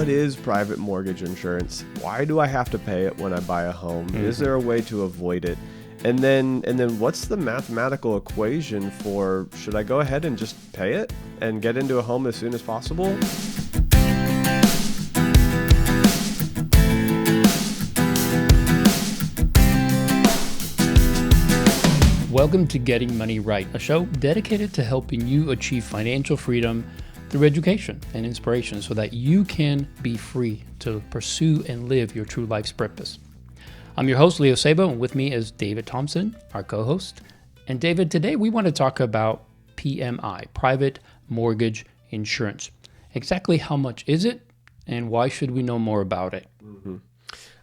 What is private mortgage insurance? Why do I have to pay it when I buy a home? Is there a way to avoid it? And then what's the mathematical equation for, should I go ahead and just pay it and get into a home as soon as possible? Welcome to Getting Money Right, a show dedicated to helping you achieve financial freedom through education and inspiration so that you can be free to pursue and live your true life's purpose. I'm your host, Leo Sabo, and with me is David Thompson, our co-host. And David, today we want to talk about PMI, private mortgage insurance. Exactly how much is it, and why should we know more about it?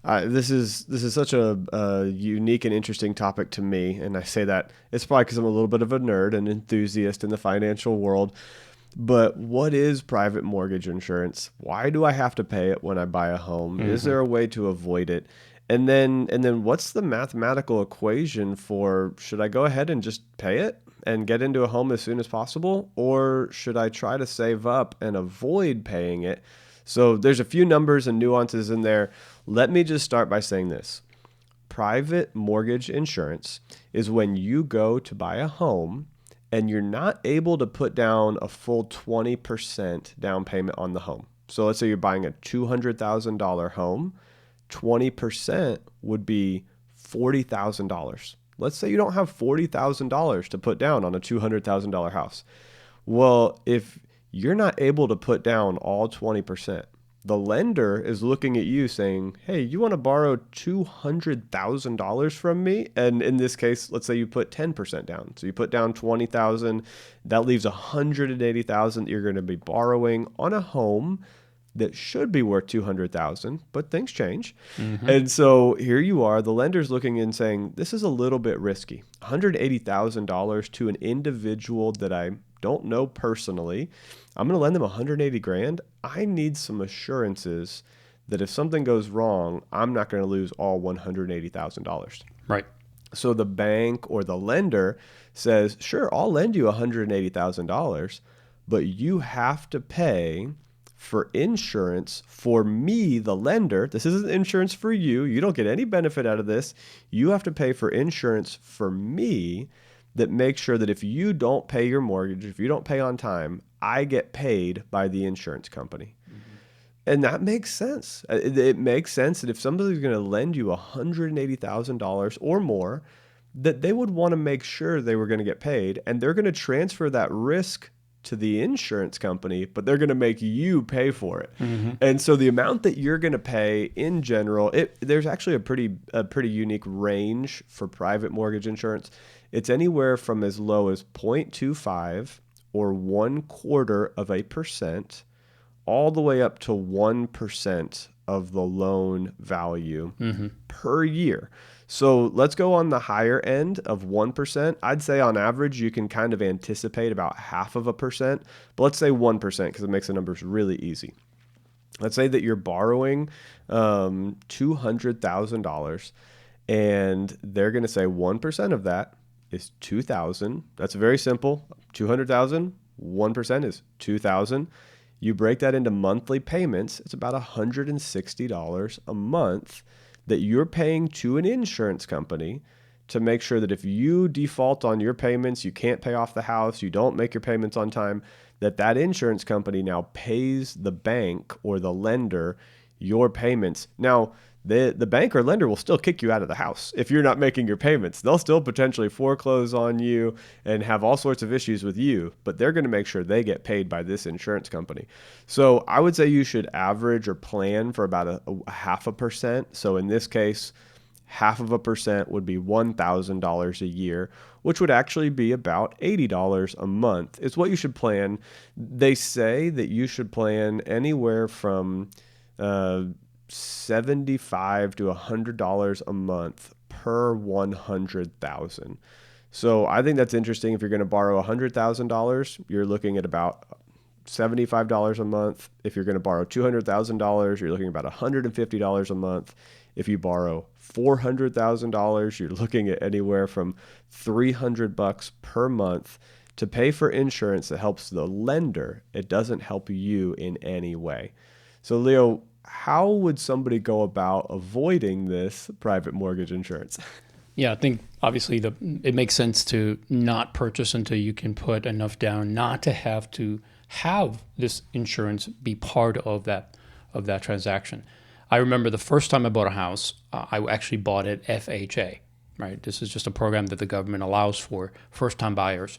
This is such a unique and interesting topic to me, and I say that it's probably because I'm a little bit of a nerd and enthusiast in the financial world. But what is private mortgage insurance? Why do I have to pay it when I buy a home? Is there a way to avoid it? And then what's the mathematical equation for, should I go ahead and just pay it and get into a home as soon as possible? Or should I try to save up and avoid paying it? So there's a few numbers and nuances in there. Let me just start by saying this. Private mortgage insurance is when you go to buy a home and you're not able to put down a full 20% down payment on the home. So let's say you're buying a $200,000 home, 20% would be $40,000. Let's say you don't have $40,000 to put down on a $200,000 house. Well, if you're not able to put down all 20%, the lender is looking at you saying, hey, you want to borrow $200,000 from me? And in this case, let's say you put 10% down. So you put down $20,000, that leaves $180,000 you're going to be borrowing on a home that should be worth $200,000, but things change. And so here you are, the lender's looking and saying, this is a little bit risky. $180,000 to an individual that I don't know personally. I'm going to lend them $180,000. I need some assurances that if something goes wrong, I'm not going to lose all $180,000. Right. So the bank or the lender says, sure, I'll lend you $180,000, but you have to pay for insurance for me, the lender. This isn't insurance for you. You don't get any benefit out of this. You have to pay for insurance for me that makes sure that if you don't pay your mortgage, if you don't pay on time, I get paid by the insurance company. And that makes sense. It makes sense that if somebody's going to lend you $180,000 or more, that they would want to make sure they were going to get paid, and they're going to transfer that risk to the insurance company, but they're going to make you pay for it. And so the amount that you're going to pay in general, there's actually a pretty unique range for private mortgage insurance. It's anywhere from as low as 0.25 or 0.25% all the way up to 1% of the loan value per year. So let's go on the higher end of 1%. I'd say on average, you can kind of anticipate about 0.5%, but let's say 1% because it makes the numbers really easy. Let's say that you're borrowing $200,000 and they're going to say 1% of that is $2,000. That's very simple. 200,000, 1% is 2,000. You break that into monthly payments. It's about $160 a month that you're paying to an insurance company to make sure that if you default on your payments, you can't pay off the house, you don't make your payments on time, that insurance company now pays the bank or the lender your payments. Now, the bank or lender will still kick you out of the house if you're not making your payments. They'll still potentially foreclose on you and have all sorts of issues with you, but they're going to make sure they get paid by this insurance company. So I would say you should average or plan for about a 0.5%. So in this case, 0.5% would be $1,000 a year, which would actually be about $80 a month. It's what you should plan. They say that you should plan anywhere from $75 to $100 a month per 100,000. So I think that's interesting. If you're going to borrow $100,000, you're looking at about $75 a month. If you're going to borrow $200,000, you're looking at about $150 a month. If you borrow $400,000, you're looking at anywhere from $300 per month to pay for insurance that helps the lender. It doesn't help you in any way. So, Leo, how would somebody go about avoiding this private mortgage insurance? Yeah, I think obviously it makes sense to not purchase until you can put enough down, not to have this insurance be part of that transaction. I remember the first time I bought a house, I actually bought it FHA, right? This is just a program that the government allows for first-time buyers.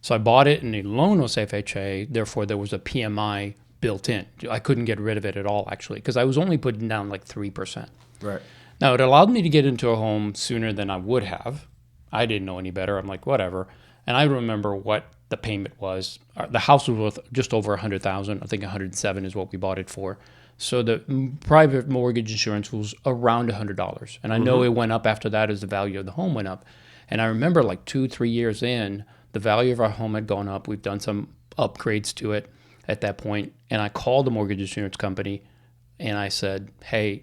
So I bought it, and the loan was FHA. Therefore, there was a PMI built in. I couldn't get rid of it at all, actually, because I was only putting down like 3%. Right. Now, it allowed me to get into a home sooner than I would have. I didn't know any better. I'm like, whatever. And I remember what the payment was. The house was worth just over $100,000. I think 107 is what we bought it for. So the private mortgage insurance was around $100. And I know it went up after that as the value of the home went up. And I remember like 2-3 years in, the value of our home had gone up. We've done some upgrades to it at that point. And I called the mortgage insurance company and I said, I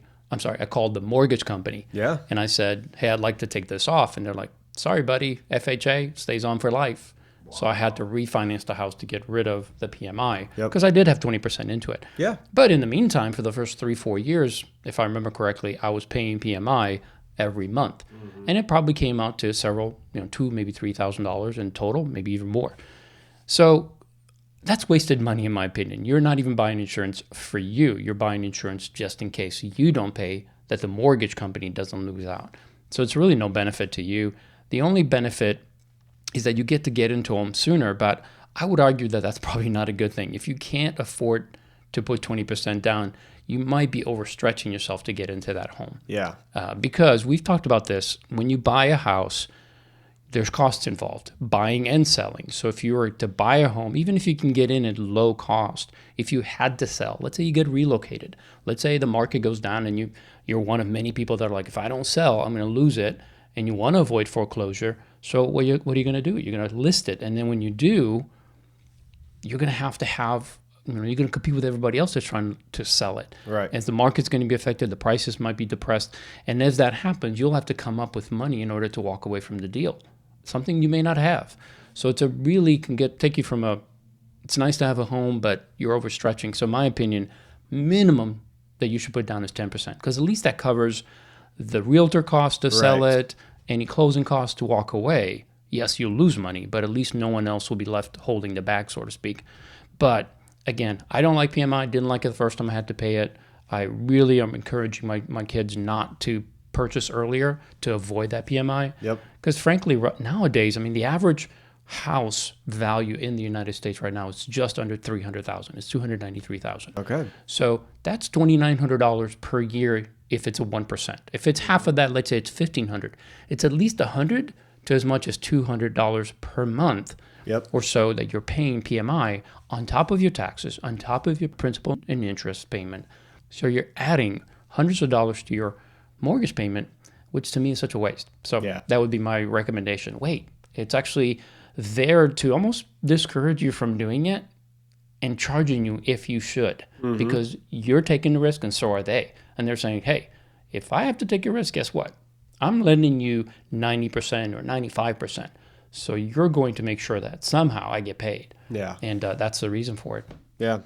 called the mortgage company. Yeah. And I said, hey, I'd like to take this off. And they're like, sorry, buddy, FHA stays on for life. Wow. So I had to refinance the house to get rid of the PMI because I did have 20% into it. Yeah. But in the meantime, for the first 3-4 years, if I remember correctly, I was paying PMI every month. And it probably came out to several, $2,000, maybe $3,000 in total, maybe even more. So that's wasted money, in my opinion. You're not even buying insurance for you. You're buying insurance just in case you don't pay, that the mortgage company doesn't lose out. So it's really no benefit to you. The only benefit is that you get to get into them sooner, but I would argue that that's probably not a good thing. If you can't afford to put 20% down, you might be overstretching yourself to get into that home. Yeah. Because we've talked about this. When you buy a house, there's costs involved, buying and selling. So if you were to buy a home, even if you can get in at low cost, if you had to sell, let's say you get relocated, let's say the market goes down and you're one of many people that are like, if I don't sell, I'm going to lose it, and you want to avoid foreclosure. So what are you going to do? You're going to list it. And then when you do, you're going to have, you're going to compete with everybody else that's trying to sell it. Right. As the market's going to be affected, the prices might be depressed. And as that happens, you'll have to come up with money in order to walk away from the deal. Something you may not have. So it's take you from it's nice to have a home, but you're overstretching. So in my opinion, minimum that you should put down is 10%, because at least that covers the realtor cost to sell it, any closing costs to walk away. Yes, you'll lose money, but at least no one else will be left holding the bag, so to speak. But again, I don't like PMI. Didn't like it the first time I had to pay it. I really am encouraging my kids not to purchase earlier to avoid that PMI. Yep. Because frankly, nowadays, the average house value in the United States right now is just under $300,000. It's $293,000. Okay. So that's $2,900 per year if it's a 1%. If it's half of that, let's say it's $1,500. It's at least $100 to as much as $200 per month. Yep. Or so that you're paying PMI on top of your taxes, on top of your principal and interest payment. So you're adding hundreds of dollars to your mortgage payment, which to me is such a waste. So that would be my recommendation. Wait, it's actually there to almost discourage you from doing it and charging you if you should, because you're taking the risk and so are they. And they're saying, hey, if I have to take a risk, guess what? I'm lending you 90% or 95%. So you're going to make sure that somehow I get paid. Yeah. And that's the reason for it. Yeah.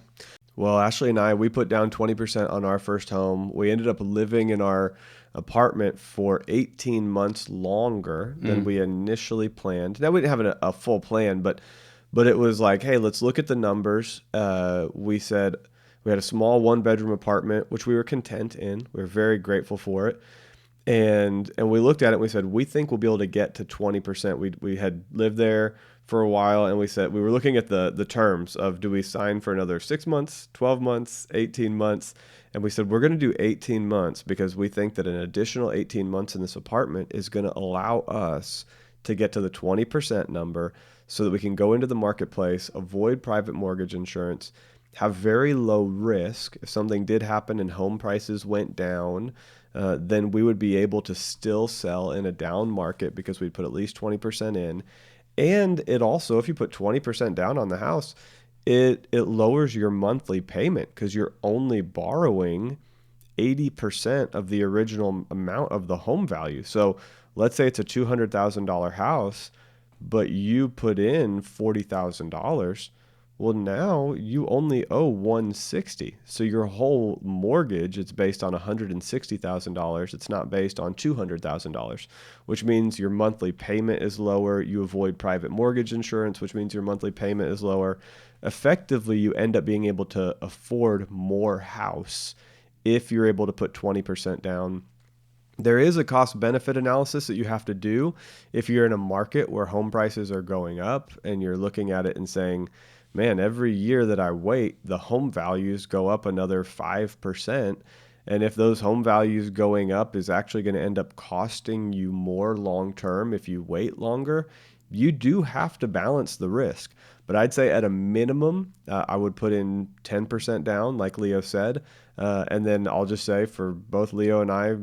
Well, Ashley and I, we put down 20% on our first home. We ended up living in our apartment for 18 months longer than we initially planned. Now, we didn't have a full plan, but it was like, hey, let's look at the numbers. We said we had a small 1-bedroom apartment, which we were content in. We were very grateful for it. And we looked at it and we said, we think we'll be able to get to 20%. We had lived there for a while, and we said, we were looking at the terms of, do we sign for another 6 months, 12 months, 18 months? And we said, we're going to do 18 months because we think that an additional 18 months in this apartment is going to allow us to get to the 20% number so that we can go into the marketplace, avoid private mortgage insurance, have very low risk. If something did happen and home prices went down, then we would be able to still sell in a down market because we'd put at least 20% in. And it also, if you put 20% down on the house, it lowers your monthly payment because you're only borrowing 80% of the original amount of the home value. So let's say it's a $200,000 house, but you put in $40,000. Well, now you only owe 160. So your whole mortgage is based on $160,000. It's not based on $200,000, which means your monthly payment is lower. You avoid private mortgage insurance, which means your monthly payment is lower. Effectively, you end up being able to afford more house if you're able to put 20% down. There is a cost benefit analysis that you have to do if you're in a market where home prices are going up and you're looking at it and saying, man, every year that I wait, the home values go up another 5%. And if those home values going up is actually going to end up costing you more long term if you wait longer, you do have to balance the risk. But I'd say at a minimum, I would put in 10% down, like Leo said. And then I'll just say for both Leo and I,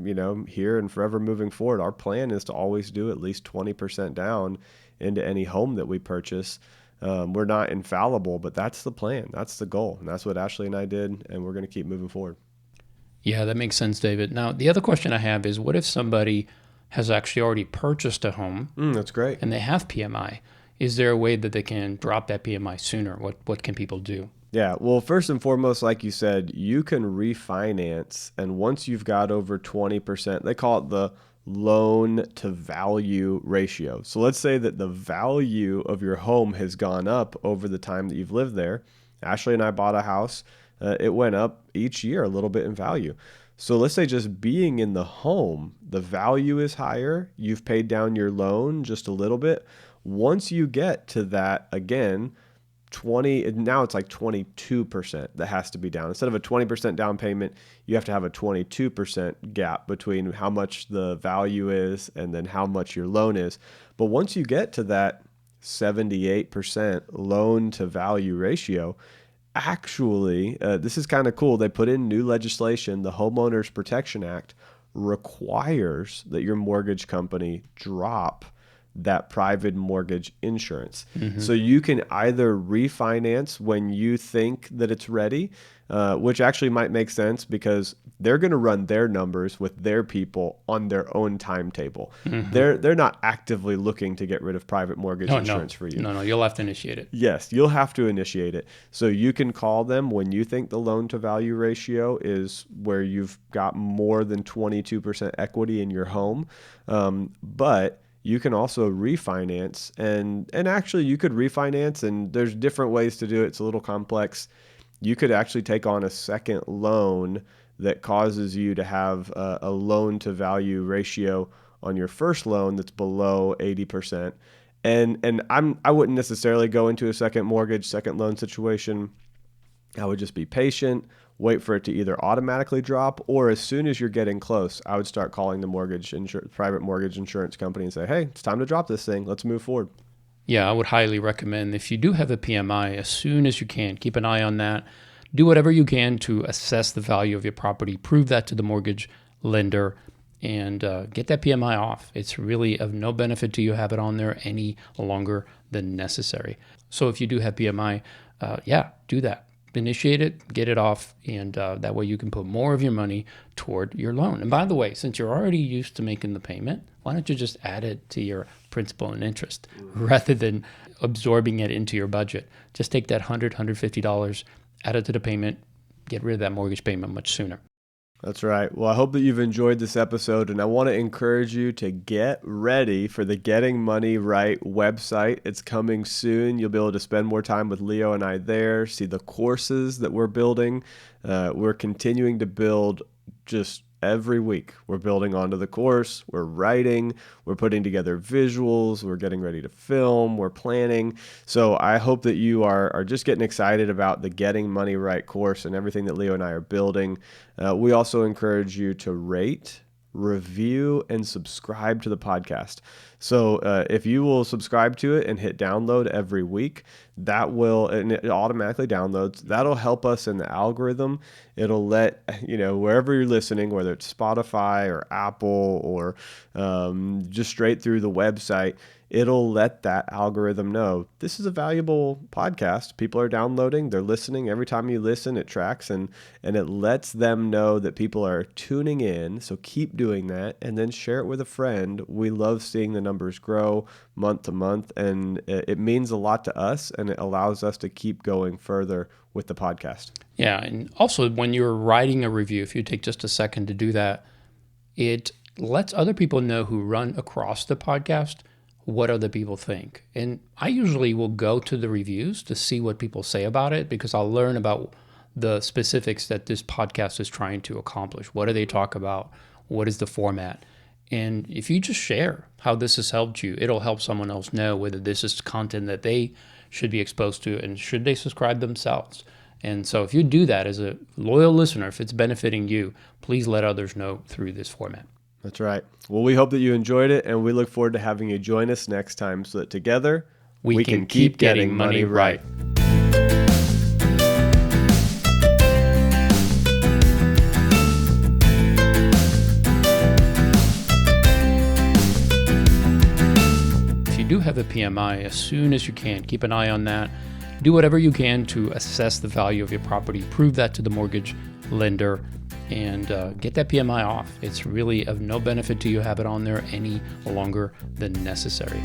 here and forever moving forward, our plan is to always do at least 20% down into any home that we purchase. We're not infallible, but that's the plan. That's the goal. And that's what Ashley and I did. And we're going to keep moving forward. Yeah, that makes sense, David. Now, the other question I have is, what if somebody has actually already purchased a home That's great. and they have PMI? Is there a way that they can drop that PMI sooner? What can people do? Yeah, well, first and foremost, like you said, you can refinance. And once you've got over 20%, they call it the loan to value ratio. So let's say that the value of your home has gone up over the time that you've lived there. Ashley and I bought a house. It went up each year a little bit in value. So let's say just being in the home, the value is higher. You've paid down your loan just a little bit. Once you get to that, again, 20, now it's like 22% that has to be down. Instead of a 20% down payment, you have to have a 22% gap between how much the value is and then how much your loan is. But once you get to that 78% loan to value ratio, actually, this is kind of cool. They put in new legislation. The Homeowners Protection Act requires that your mortgage company drop that private mortgage insurance. So you can either refinance when you think that it's ready, which actually might make sense because they're going to run their numbers with their people on their own timetable. They're not actively looking to get rid of private mortgage insurance for you. No, you'll have to initiate it. Yes, you'll have to initiate it. So you can call them when you think the loan to value ratio is where you've got more than 22% equity in your home. But you can also refinance, and actually you could refinance, and there's different ways to do it. It's a little complex. You could actually take on a second loan that causes you to have a loan to value ratio on your first loan that's below 80%. And I wouldn't necessarily go into a second loan situation. I would just be patient, wait for it to either automatically drop, or as soon as you're getting close, I would start calling the private mortgage insurance company and say, hey, it's time to drop this thing. Let's move forward. Yeah, I would highly recommend, if you do have a PMI, as soon as you can, keep an eye on that. Do whatever you can to assess the value of your property, prove that to the mortgage lender, and get that PMI off. It's really of no benefit to you have it on there any longer than necessary. So if you do have PMI, do that. Initiate it, get it off, and that way you can put more of your money toward your loan. And by the way, since you're already used to making the payment, why don't you just add it to your principal and interest rather than absorbing it into your budget? Just take that $150, add it to the payment, get rid of that mortgage payment much sooner. That's right. Well, I hope that you've enjoyed this episode, and I want to encourage you to get ready for the Getting Money Right website. It's coming soon. You'll be able to spend more time with Leo and I there, see the courses that we're building. We're continuing to build just every week. We're building onto the course. We're writing. We're putting together visuals. We're getting ready to film. We're planning. So I hope that you are just getting excited about the Getting Money Right course and everything that Leo and I are building. We also encourage you to rate, review, and subscribe to the podcast. So if you will subscribe to it and hit download every week, and it automatically downloads. That'll help us in the algorithm. It'll let, wherever you're listening, whether it's Spotify or Apple or just straight through the website, it'll let that algorithm know this is a valuable podcast. People are downloading, they're listening. Every time you listen, it tracks and it lets them know that people are tuning in. So keep doing that and then share it with a friend. We love seeing the numbers grow month to month, and it means a lot to us. And and it allows us to keep going further with the podcast. Yeah, and also when you're writing a review, if you take just a second to do that, it lets other people know who run across the podcast what other people think. And I usually will go to the reviews to see what people say about it, because I'll learn about the specifics that this podcast is trying to accomplish. What do they talk about? What is the format? And if you just share how this has helped you, it'll help someone else know whether this is content that they should be exposed to and should they subscribe themselves. And so if you do that as a loyal listener, if it's benefiting you, please let others know through this format. That's right. Well, we hope that you enjoyed it, and we look forward to having you join us next time so that together we can keep getting money right. If you do have a PMI, as soon as you can, keep an eye on that. Do whatever you can to assess the value of your property, prove that to the mortgage lender, and get that PMI off. It's really of no benefit to you have it on there any longer than necessary.